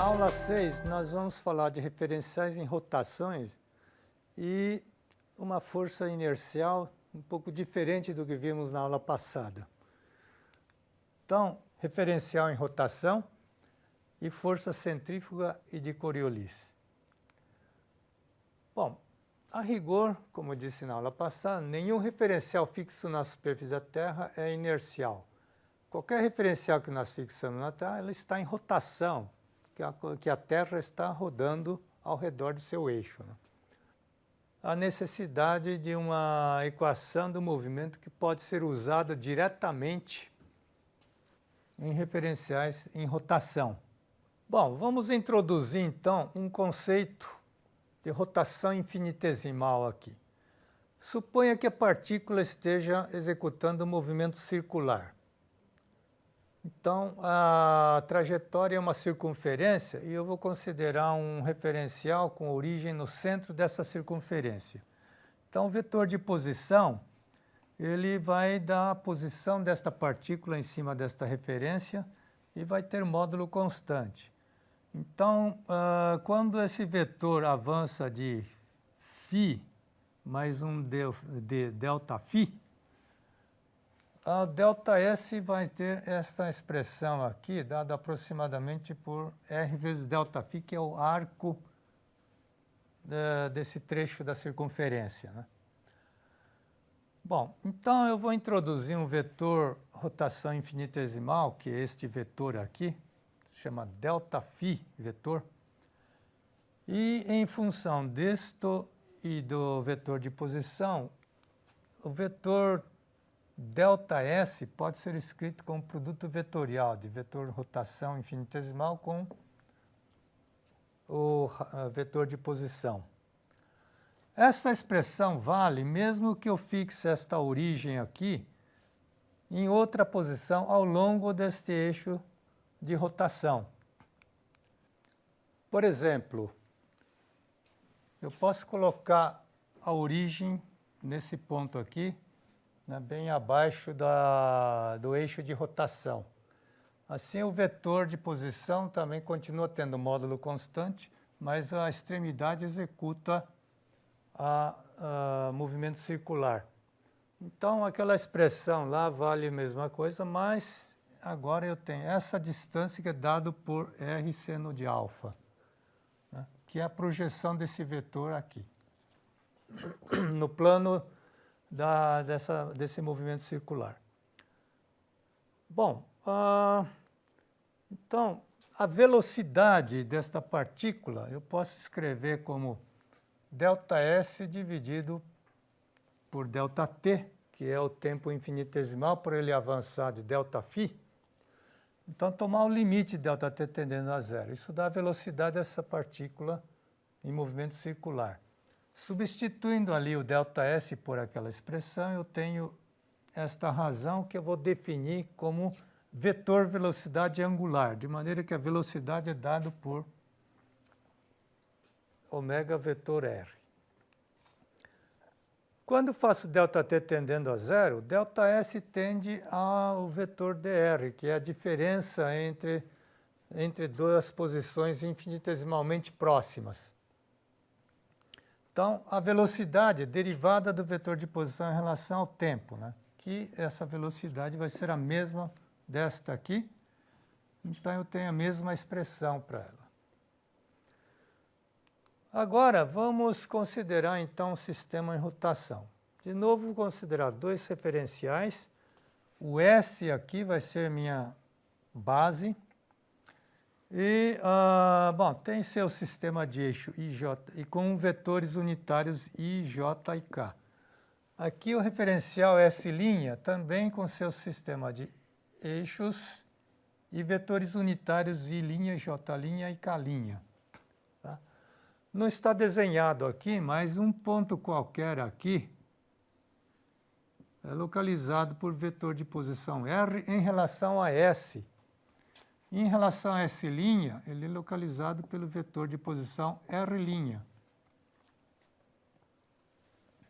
aula 6, nós vamos falar de referenciais em rotações e uma força inercial um pouco diferente do que vimos na aula passada. Então, referencial em rotação e força centrífuga e de Coriolis. Bom, a rigor, como eu disse na aula passada, nenhum referencial fixo na superfície da Terra é inercial. Qualquer referencial que nós fixamos na Terra, ela está em rotação, que a Terra está rodando ao redor do seu eixo, né? A necessidade de uma equação do movimento que pode ser usada diretamente em referenciais em rotação. Bom, vamos introduzir então um conceito de rotação infinitesimal aqui. Suponha que a partícula esteja executando um movimento circular. Então, a trajetória é uma circunferência e eu vou considerar um referencial com origem no centro dessa circunferência. Então, o vetor de posição, ele vai dar a posição desta partícula em cima desta referência e vai ter módulo constante. Então, quando esse vetor avança de φ mais um de delta φ, a ΔS vai ter esta expressão aqui, dada aproximadamente por R vezes ΔΦ, que é o arco desse trecho da circunferência, né? Bom, então eu vou introduzir um vetor rotação infinitesimal, que é este vetor aqui, chama ΔΦ vetor, e em função disto e do vetor de posição, o vetor ΔS pode ser escrito como produto vetorial de vetor rotação infinitesimal com o vetor de posição. Essa expressão vale mesmo que eu fixe esta origem aqui em outra posição ao longo deste eixo de rotação. Por exemplo, eu posso colocar a origem nesse ponto aqui, né, bem abaixo do eixo de rotação. Assim, o vetor de posição também continua tendo módulo constante, mas a extremidade executa movimento circular. Então, aquela expressão lá vale a mesma coisa, mas agora eu tenho essa distância que é dada por R seno de alfa, né, que é a projeção desse vetor aqui, no plano desse movimento circular. Bom, então, a velocidade desta partícula eu posso escrever como ΔS dividido por ΔT, que é o tempo infinitesimal por ele avançar de ΔΦ. Então, tomar o limite de ΔT tendendo a zero. Isso dá a velocidade dessa partícula em movimento circular. Substituindo ali o ΔS por aquela expressão, eu tenho esta razão que eu vou definir como vetor velocidade angular, de maneira que a velocidade é dada por ômega vetor R. Quando faço ΔT tendendo a zero, ΔS tende ao vetor dr, que é a diferença entre duas posições infinitesimalmente próximas. Então, a velocidade é derivada do vetor de posição em relação ao tempo, né? Que essa velocidade vai ser a mesma desta aqui, então eu tenho a mesma expressão para ela. Agora, vamos considerar então um sistema em rotação. De novo, vou considerar dois referenciais. O S aqui vai ser minha base. E, bom, tem seu sistema de eixo IJ e com vetores unitários IJ e K. Aqui o referencial S' também com seu sistema de eixos e vetores unitários I', J' e K'. Tá? Não está desenhado aqui, mas um ponto qualquer aqui é localizado por vetor de posição R em relação a S. Em relação a S', ele é localizado pelo vetor de posição R'.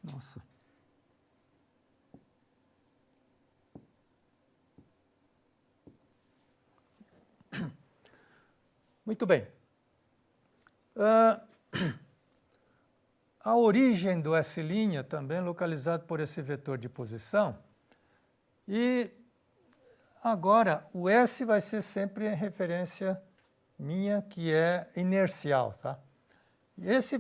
Nossa. Muito bem. A origem do S' também é localizada por esse vetor de posição. E agora o S vai ser sempre a referência minha, que é inercial, tá? Esse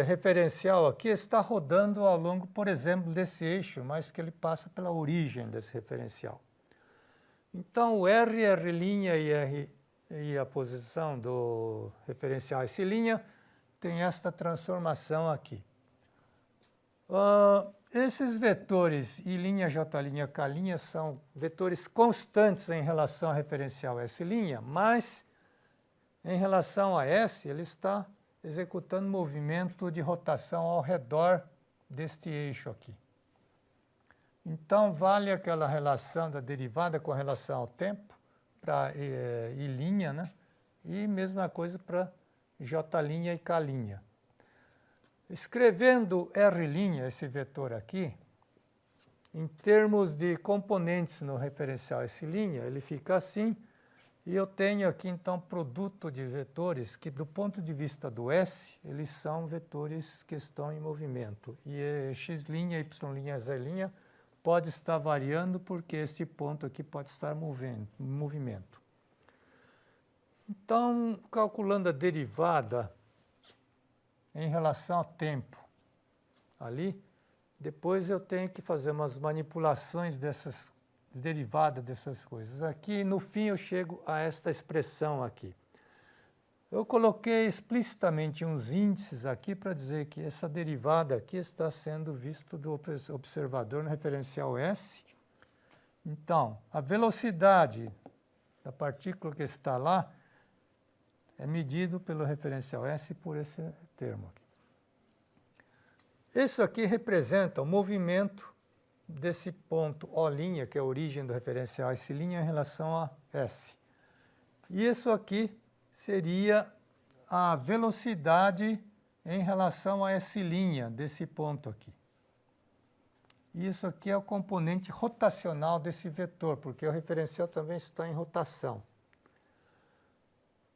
referencial aqui está rodando ao longo, por exemplo, desse eixo, mas que ele passa pela origem desse referencial. Então, o R, R' e a posição do referencial S' tem esta transformação aqui. Esses vetores I', J', K' são vetores constantes em relação ao referencial S', mas em relação a S, ele está executando movimento de rotação ao redor deste eixo aqui. Então, vale aquela relação da derivada com relação ao tempo para I', né? E mesma coisa para J' e K'. Escrevendo R', esse vetor aqui, em termos de componentes no referencial S', ele fica assim. E eu tenho aqui, então, produto de vetores que, do ponto de vista do S, eles são vetores que estão em movimento. E X', Y', Z' pode estar variando porque este ponto aqui pode estar em movimento. Então, calculando a derivada em relação ao tempo ali, depois eu tenho que fazer umas manipulações dessas derivadas dessas coisas. Aqui, no fim, eu chego a esta expressão aqui. Eu coloquei explicitamente uns índices aqui para dizer que essa derivada aqui está sendo visto do observador no referencial S. Então, a velocidade da partícula que está lá é medido pelo referencial S por esse termo aqui. Isso aqui representa o movimento desse ponto O', que é a origem do referencial S' em relação a S. E isso aqui seria a velocidade em relação a S' desse ponto aqui. Isso aqui é o componente rotacional desse vetor, porque o referencial também está em rotação.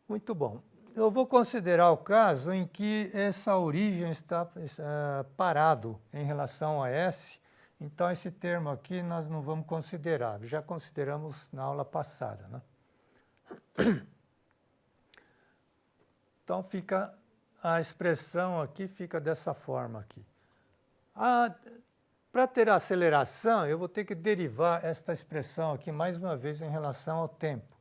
Muito bom. Eu vou considerar o caso em que essa origem está parado em relação a S. Então, esse termo aqui nós não vamos considerar. Já consideramos na aula passada, né? Então, fica a expressão aqui, fica dessa forma aqui. Para ter a aceleração, eu vou ter que derivar esta expressão aqui mais uma vez em relação ao tempo.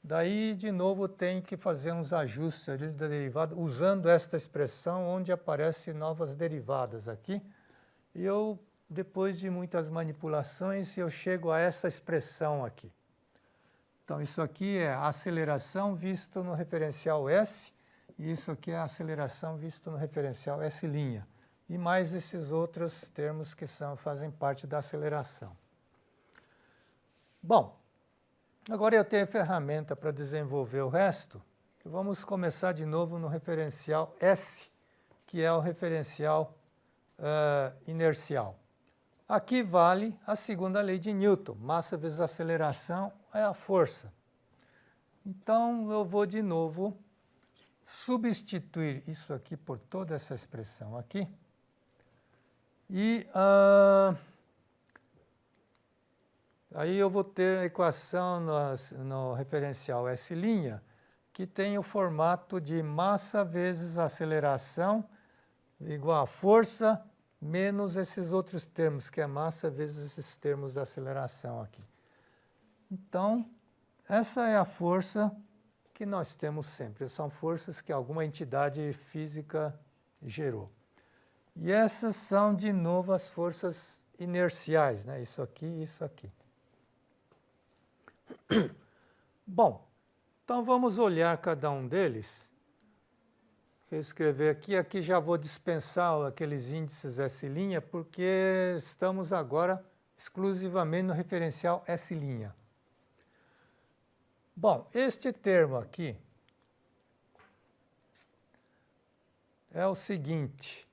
Daí, de novo, tem que fazer uns ajustes ali da derivada, usando esta expressão onde aparecem novas derivadas aqui. E eu, depois de muitas manipulações, eu chego a essa expressão aqui. Então, isso aqui é a aceleração vista no referencial S, e isso aqui é a aceleração vista no referencial S'. E mais esses outros termos que fazem parte da aceleração. Bom, agora eu tenho a ferramenta para desenvolver o resto. Vamos começar de novo no referencial S, que é o referencial inercial. Aqui vale a segunda lei de Newton. Massa vezes aceleração é a força. Então, eu vou de novo substituir isso aqui por toda essa expressão aqui. E aí eu vou ter a equação no referencial S', que tem o formato de massa vezes aceleração igual a força menos esses outros termos, que é massa vezes esses termos da aceleração aqui. Então, essa é a força que nós temos sempre. São forças que alguma entidade física gerou. E essas são, de novo, as forças inerciais, né? Isso aqui e isso aqui. Bom, então vamos olhar cada um deles. Vou escrever aqui. Aqui já vou dispensar aqueles índices S', porque estamos agora exclusivamente no referencial S'. Bom, este termo aqui é o seguinte.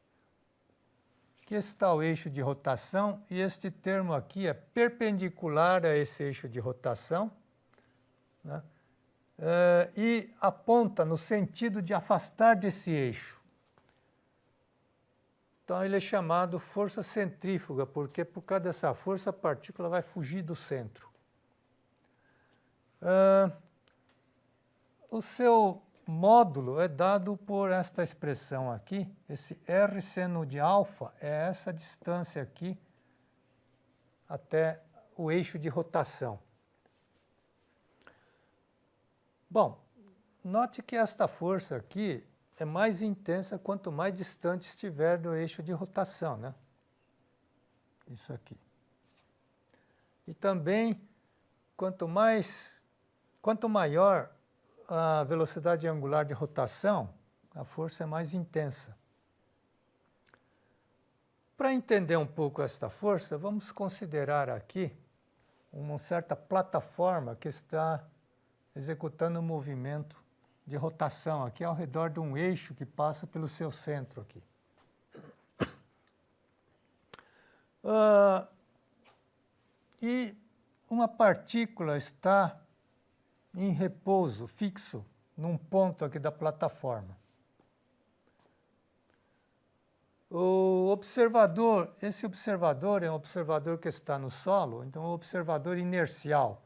Aqui está o eixo de rotação e este termo aqui é perpendicular a esse eixo de rotação, né? e aponta no sentido de afastar desse eixo. Então, ele é chamado força centrífuga, porque por causa dessa força a partícula vai fugir do centro. O seu módulo é dado por esta expressão aqui, esse R seno de alfa é essa distância aqui até o eixo de rotação. Bom, note que esta força aqui é mais intensa quanto mais distante estiver do eixo de rotação, né? Isso aqui. E também, quanto maior a velocidade angular de rotação, a força é mais intensa. Para entender um pouco esta força, vamos considerar aqui uma certa plataforma que está executando um movimento de rotação aqui ao redor de um eixo que passa pelo seu centro aqui. E uma partícula está em repouso fixo num ponto aqui da plataforma. Esse observador é um observador que está no solo, então é um observador inercial.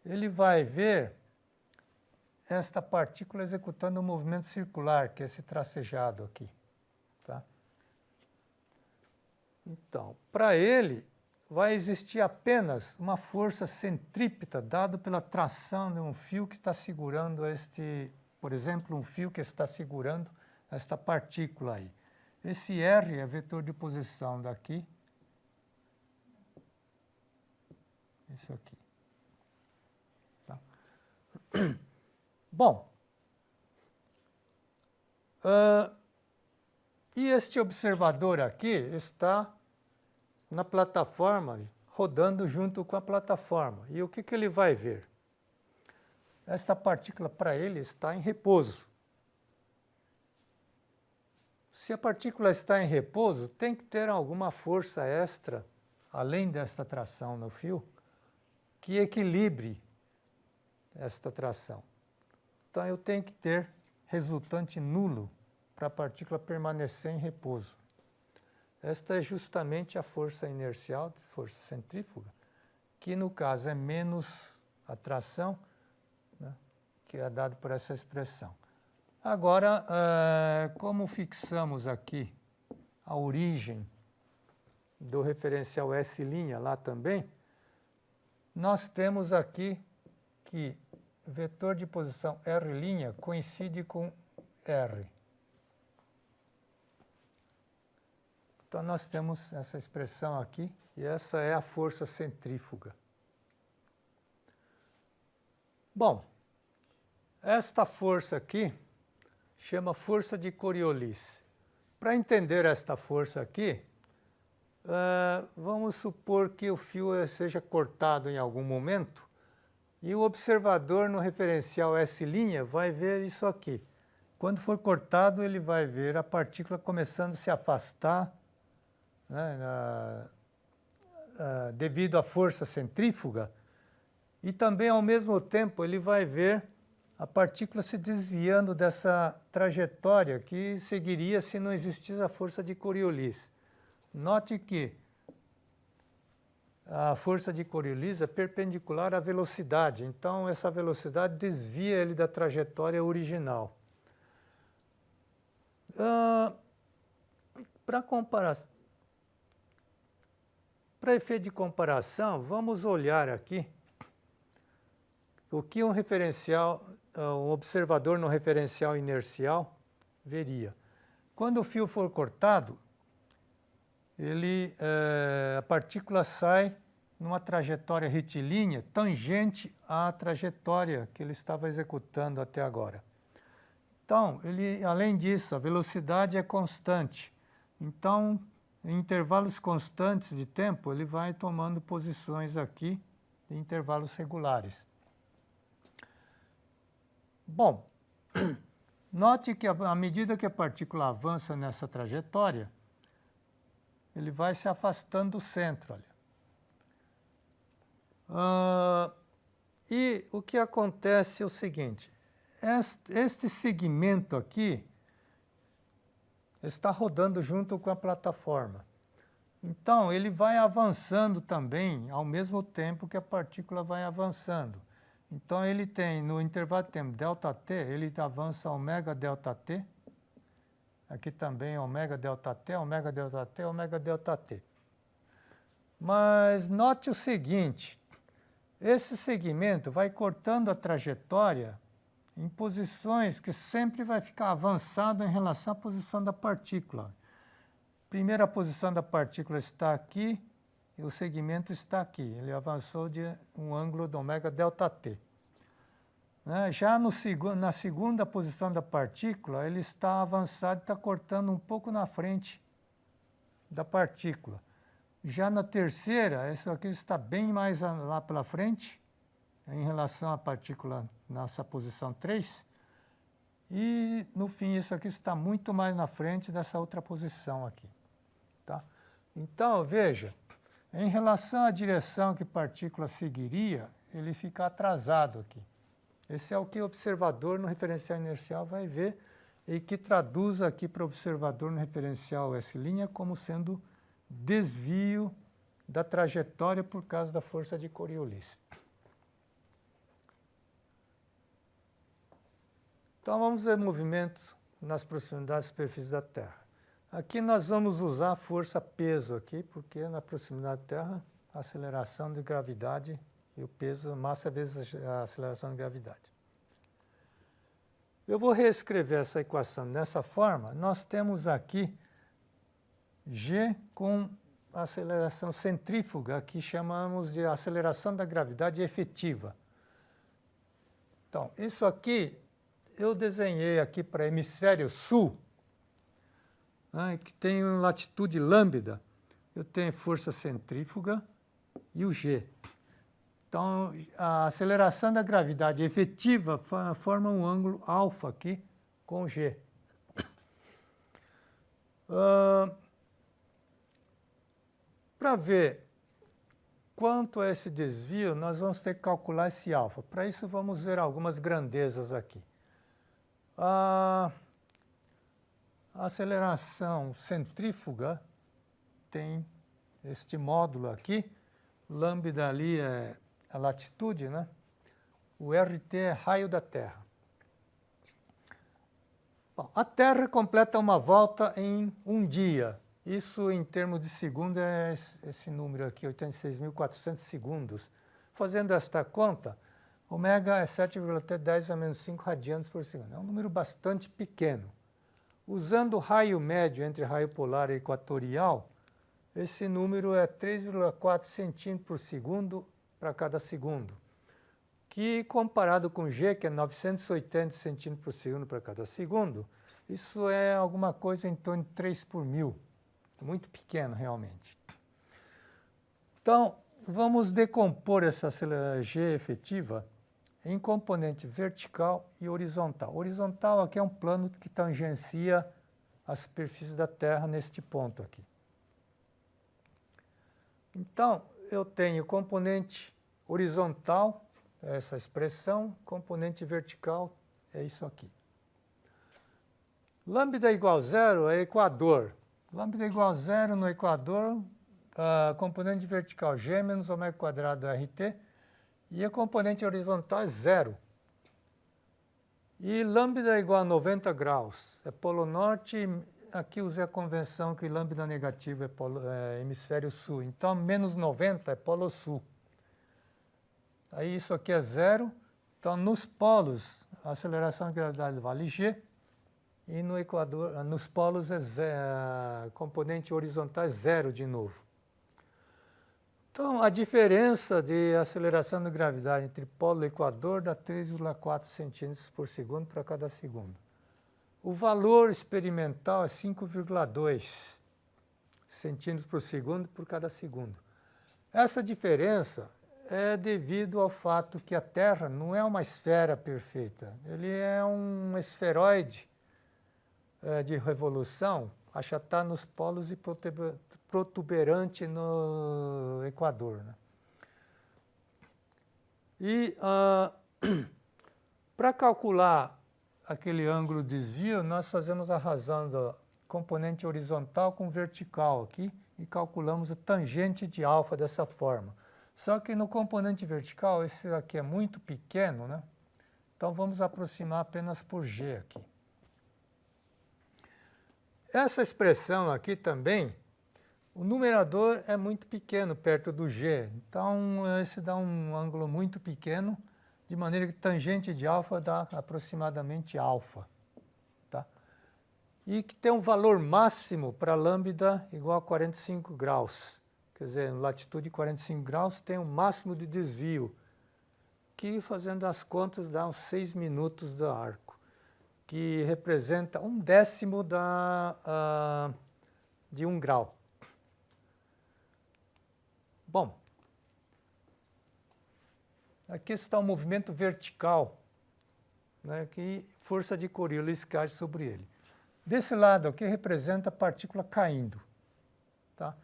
Ele vai ver esta partícula executando um movimento circular, que é esse tracejado aqui. Tá? Então, para ele, vai existir apenas uma força centrípeta dada pela tração de um fio que está segurando por exemplo, um fio que está segurando esta partícula aí. Esse R é vetor de posição daqui. Isso aqui. Tá? Bom, e este observador aqui está na plataforma, rodando junto com a plataforma. E o que ele vai ver? Esta partícula, para ele, está em repouso. Se a partícula está em repouso, tem que ter alguma força extra, além desta tração no fio, que equilibre esta tração. Então, eu tenho que ter resultante nulo para a partícula permanecer em repouso. Esta é justamente a força inercial, força centrífuga, que no caso é menos a tração, né, que é dado por essa expressão. Agora, como fixamos aqui a origem do referencial S' lá também, nós temos aqui que o vetor de posição R' coincide com R. Então, nós temos essa expressão aqui, e essa é a força centrífuga. Bom, esta força aqui chama força de Coriolis. Para entender esta força aqui, vamos supor que o fio seja cortado em algum momento, e o observador no referencial S' vai ver isso aqui. Quando for cortado, ele vai ver a partícula começando a se afastar, né, devido à força centrífuga, e também, ao mesmo tempo, ele vai ver a partícula se desviando dessa trajetória que seguiria se não existisse a força de Coriolis. Note que a força de Coriolis é perpendicular à velocidade, então essa velocidade desvia ele da trajetória original. Para efeito de comparação, vamos olhar aqui o que um observador no referencial inercial veria. Quando o fio for cortado, a partícula sai numa trajetória retilínea tangente à trajetória que ele estava executando até agora. Então, além disso, a velocidade é constante. Então, em intervalos constantes de tempo, ele vai tomando posições aqui em intervalos regulares. Bom, note que à medida que a partícula avança nessa trajetória, ele vai se afastando do centro. Olha. E o que acontece é o seguinte, este segmento aqui está rodando junto com a plataforma. Então, ele vai avançando também ao mesmo tempo que a partícula vai avançando. Então, ele tem, no intervalo de tempo ΔT, ele avança ômega ΔT. Aqui também ômega ΔT, ômega ΔT, ômega ΔT. Mas note o seguinte, esse segmento vai cortando a trajetória em posições que sempre vai ficar avançado em relação à posição da partícula. Primeira posição da partícula está aqui e o segmento está aqui. Ele avançou de um ângulo de ômega ΔT. Já na segunda posição da partícula, ele está avançado e está cortando um pouco na frente da partícula. Já na terceira, isso aqui está bem mais lá pela frente, em relação à partícula nessa posição 3. E, no fim, isso aqui está muito mais na frente dessa outra posição aqui. Tá? Então, veja, em relação à direção que a partícula seguiria, ele fica atrasado aqui. Esse é o que o observador no referencial inercial vai ver e que traduz aqui para o observador no referencial S' como sendo desvio da trajetória por causa da força de Coriolis. Então, vamos ver movimento nas proximidades da superfície da Terra. Aqui nós vamos usar a força peso aqui, porque na proximidade da Terra, a aceleração de gravidade e o peso, massa vezes a aceleração de gravidade. Eu vou reescrever essa equação dessa forma. Nós temos aqui G com aceleração centrífuga, que chamamos de aceleração da gravidade efetiva. Então, isso aqui eu desenhei aqui para hemisfério sul, que tem latitude lambda. Eu tenho força centrífuga e o G. Então, a aceleração da gravidade efetiva forma um ângulo alfa aqui com G. Para ver quanto é esse desvio, nós vamos ter que calcular esse alfa. Para isso, vamos ver algumas grandezas aqui. A aceleração centrífuga tem este módulo aqui. Lambda ali é a latitude, né? O RT é raio da Terra. Bom, a Terra completa uma volta em um dia. Isso, em termos de segundo, é esse número aqui, 86.400 segundos. Fazendo esta conta, ômega é 7,10 a menos 5 radianos por segundo. É um número bastante pequeno. Usando o raio médio entre raio polar e equatorial, esse número é 3,4 centímetros por segundo para cada segundo, que comparado com G, que é 980 centímetros por segundo para cada segundo, isso é alguma coisa em torno de 3 por mil, muito pequeno realmente. Então, vamos decompor essa G efetiva em componente vertical e horizontal. Horizontal aqui é um plano que tangencia a superfície da Terra neste ponto aqui. Então, eu tenho componente horizontal, essa expressão, componente vertical, é isso aqui. Lambda igual a zero é equador. Lambda igual a zero no equador, componente vertical G menos ômega quadrado RT, e a componente horizontal é zero. E lambda igual a 90 graus, é polo norte. Aqui usei a convenção que lambda negativo é hemisfério sul. Então, menos 90 é polo sul. Aí isso aqui é zero. Então, nos polos, a aceleração de gravidade vale G. E no equador, nos polos, a componente horizontal é zero de novo. Então, a diferença de aceleração de gravidade entre polo e equador dá 3,4 centímetros por segundo para cada segundo. O valor experimental é 5,2 centímetros por segundo por cada segundo. Essa diferença é devido ao fato que a Terra não é uma esfera perfeita. Ele é um esferoide de revolução, achatado nos polos e protuberante no equador, né? E para calcular aquele ângulo de desvio, nós fazemos a razão do componente horizontal com vertical aqui e calculamos a tangente de alfa dessa forma. Só que no componente vertical, esse aqui é muito pequeno, né? Então vamos aproximar apenas por g aqui. Essa expressão aqui também, o numerador é muito pequeno perto do g, então esse dá um ângulo muito pequeno, de maneira que tangente de alfa dá aproximadamente alfa. Tá? E que tem um valor máximo para lambda igual a 45 graus. Quer dizer, latitude 45 graus tem um máximo de desvio, que fazendo as contas dá uns 6 minutos do arco, que representa 1/10 de 1 grau. Bom, aqui está o movimento vertical, né, que força de Coriolis cai sobre ele. Desse lado aqui representa a partícula caindo. Tá?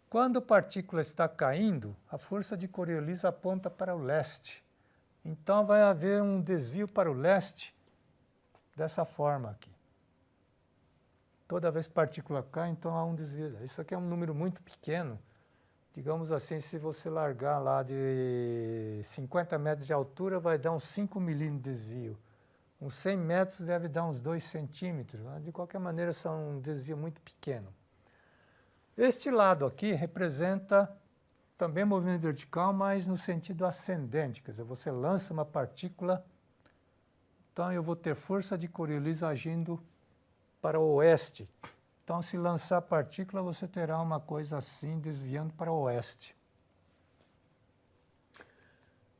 Quando a partícula está caindo, a força de Coriolis aponta para o leste. Então vai haver um desvio para o leste dessa forma aqui. Toda vez que a partícula cai, então há um desvio. Isso aqui é um número muito pequeno. Digamos assim, se você largar lá de 50 metros de altura, vai dar uns 5 milímetros de desvio. Uns 100 metros deve dar uns 2 centímetros. De qualquer maneira, são um desvio muito pequeno. Este lado aqui representa também movimento vertical, mas no sentido ascendente. Quer dizer, você lança uma partícula, então eu vou ter força de Coriolis agindo para o oeste. Então, se lançar a partícula, você terá uma coisa assim, desviando para o oeste.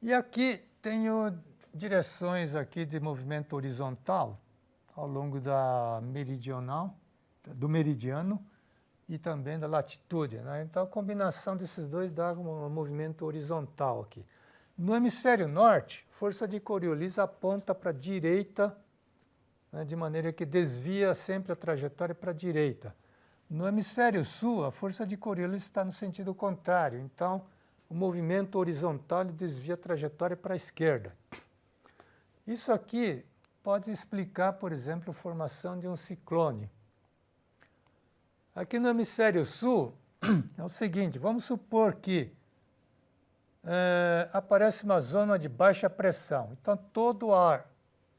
E aqui tenho direções aqui de movimento horizontal, ao longo da meridional, do meridiano, e também da latitude. Né? Então, a combinação desses dois dá um movimento horizontal aqui. No hemisfério norte, força de Coriolis aponta para a direita, né, de maneira que desvia sempre a trajetória para a direita. No hemisfério sul, a força de Coriolis está no sentido contrário, então o movimento horizontal ele desvia a trajetória para a esquerda. Isso aqui pode explicar, por exemplo, a formação de um ciclone. Aqui no hemisfério sul é o seguinte, vamos supor que aparece uma zona de baixa pressão, então todo o ar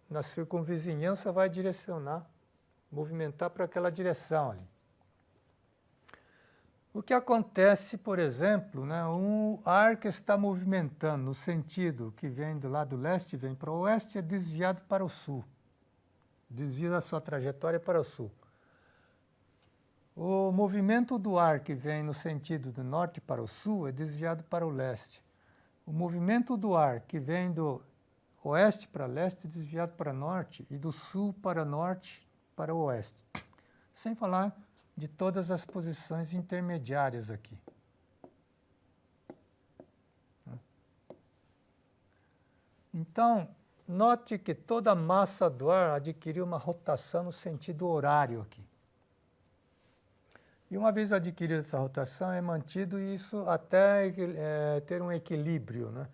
na circunvizinhança vai direcionar, movimentar para aquela direção ali. O que acontece, por exemplo, né, um ar que está movimentando no sentido que vem do lado leste e vem para o oeste é desviado para o sul, desvia a sua trajetória para o sul. O movimento do ar que vem no sentido do norte para o sul é desviado para o leste. O movimento do ar que vem do oeste para leste, desviado para norte, e do sul para norte para o oeste. Sem falar de todas as posições intermediárias aqui. Então, note que toda a massa do ar adquiriu uma rotação no sentido horário aqui. E uma vez adquirida essa rotação, é mantido isso até ter um equilíbrio, né?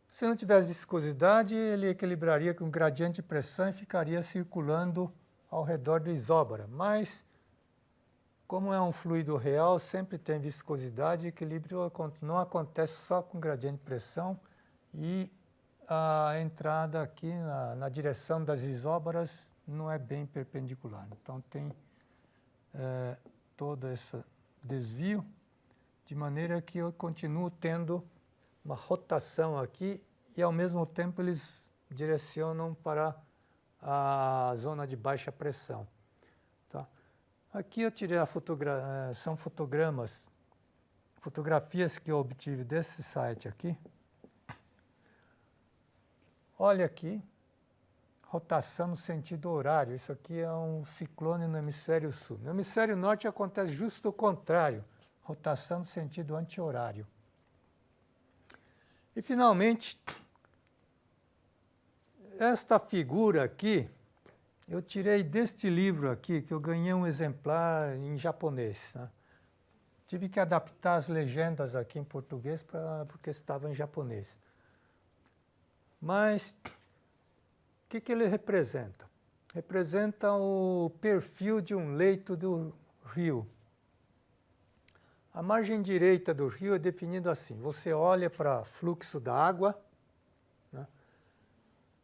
Se não tivesse viscosidade, ele equilibraria com um gradiente de pressão e ficaria circulando ao redor da isóbara. Mas, como é um fluido real, sempre tem viscosidade, equilíbrio não acontece só com gradiente de pressão e a entrada aqui na direção das isóbaras não é bem perpendicular. Então, tem todo esse desvio, de maneira que eu continuo tendo uma rotação aqui e, ao mesmo tempo, eles direcionam para a zona de baixa pressão. Tá? Aqui eu tirei são fotografias que eu obtive desse site aqui. Olha aqui, rotação no sentido horário. Isso aqui é um ciclone no hemisfério sul. No hemisfério norte acontece justo o contrário, rotação no sentido anti-horário. E, finalmente, esta figura aqui, eu tirei deste livro aqui, que eu ganhei um exemplar em japonês. Né? Tive que adaptar as legendas aqui em português porque estava em japonês. Mas o que ele representa? Representa o perfil de um leito do rio. A margem direita do rio é definida assim: você olha para o fluxo da água, né,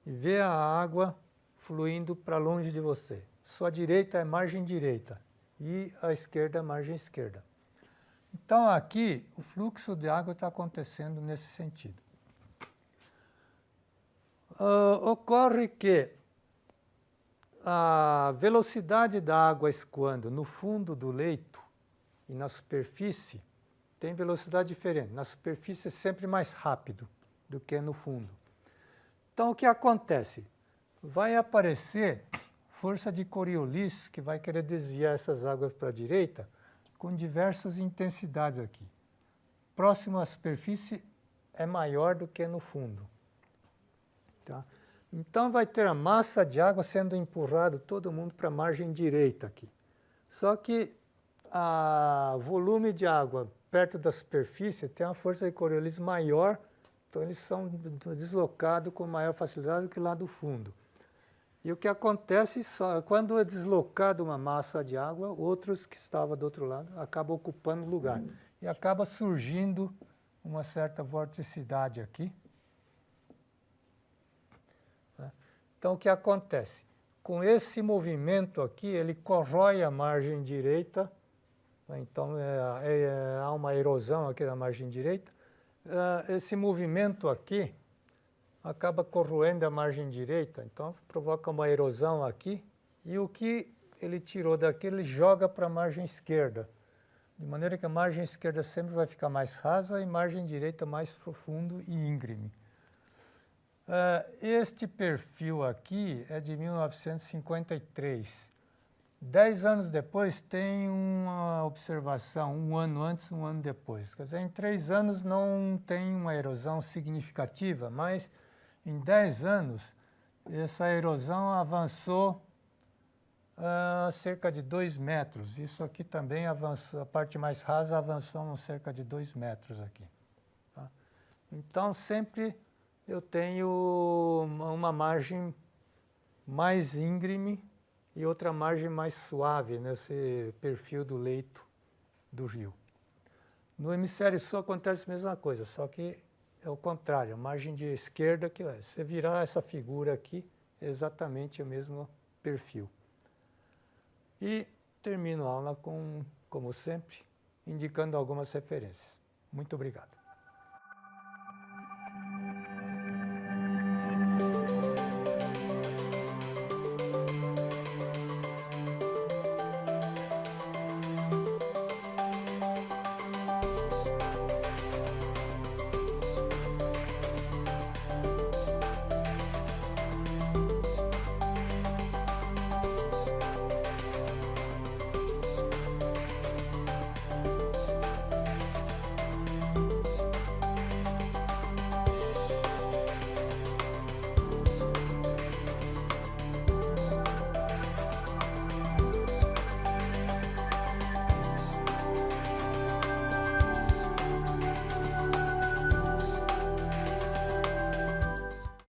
e vê a água fluindo para longe de você. Sua direita é margem direita e a esquerda é margem esquerda. Então aqui o fluxo de água está acontecendo nesse sentido. Ocorre que a velocidade da água escoando no fundo do leito e na superfície tem velocidade diferente. Na superfície é sempre mais rápido do que no fundo. Então o que acontece? Vai aparecer força de Coriolis que vai querer desviar essas águas para a direita com diversas intensidades aqui. Próximo à superfície é maior do que no fundo. Tá? Então vai ter a massa de água sendo empurrado todo mundo para a margem direita aqui. Só que o volume de água perto da superfície tem uma força de Coriolis maior, então eles são deslocados com maior facilidade do que lá do fundo. E o que acontece quando é deslocada uma massa de água, outros que estavam do outro lado acabam ocupando o lugar. E acaba surgindo uma certa vorticidade aqui. Então, o que acontece? Com esse movimento aqui, ele corrói a margem direita, então há uma erosão aqui na margem direita. Esse movimento aqui acaba corroendo a margem direita, então provoca uma erosão aqui, e o que ele tirou daqui, ele joga para a margem esquerda, de maneira que a margem esquerda sempre vai ficar mais rasa e a margem direita mais profundo e íngreme. Este perfil aqui é de 1953. 10 anos depois tem uma observação, um ano antes, um ano depois. Quer dizer, em 3 anos não tem uma erosão significativa, mas em 10 anos essa erosão avançou cerca de 2 metros. Isso aqui também avançou, a parte mais rasa avançou cerca de 2 metros aqui. Tá? Então sempre eu tenho uma margem mais íngreme e outra margem mais suave nesse perfil do leito do rio. No hemisfério sul acontece a mesma coisa, só que é o contrário, a margem de esquerda, que se virar essa figura aqui, é exatamente o mesmo perfil. E termino a aula como sempre, indicando algumas referências. Muito obrigado.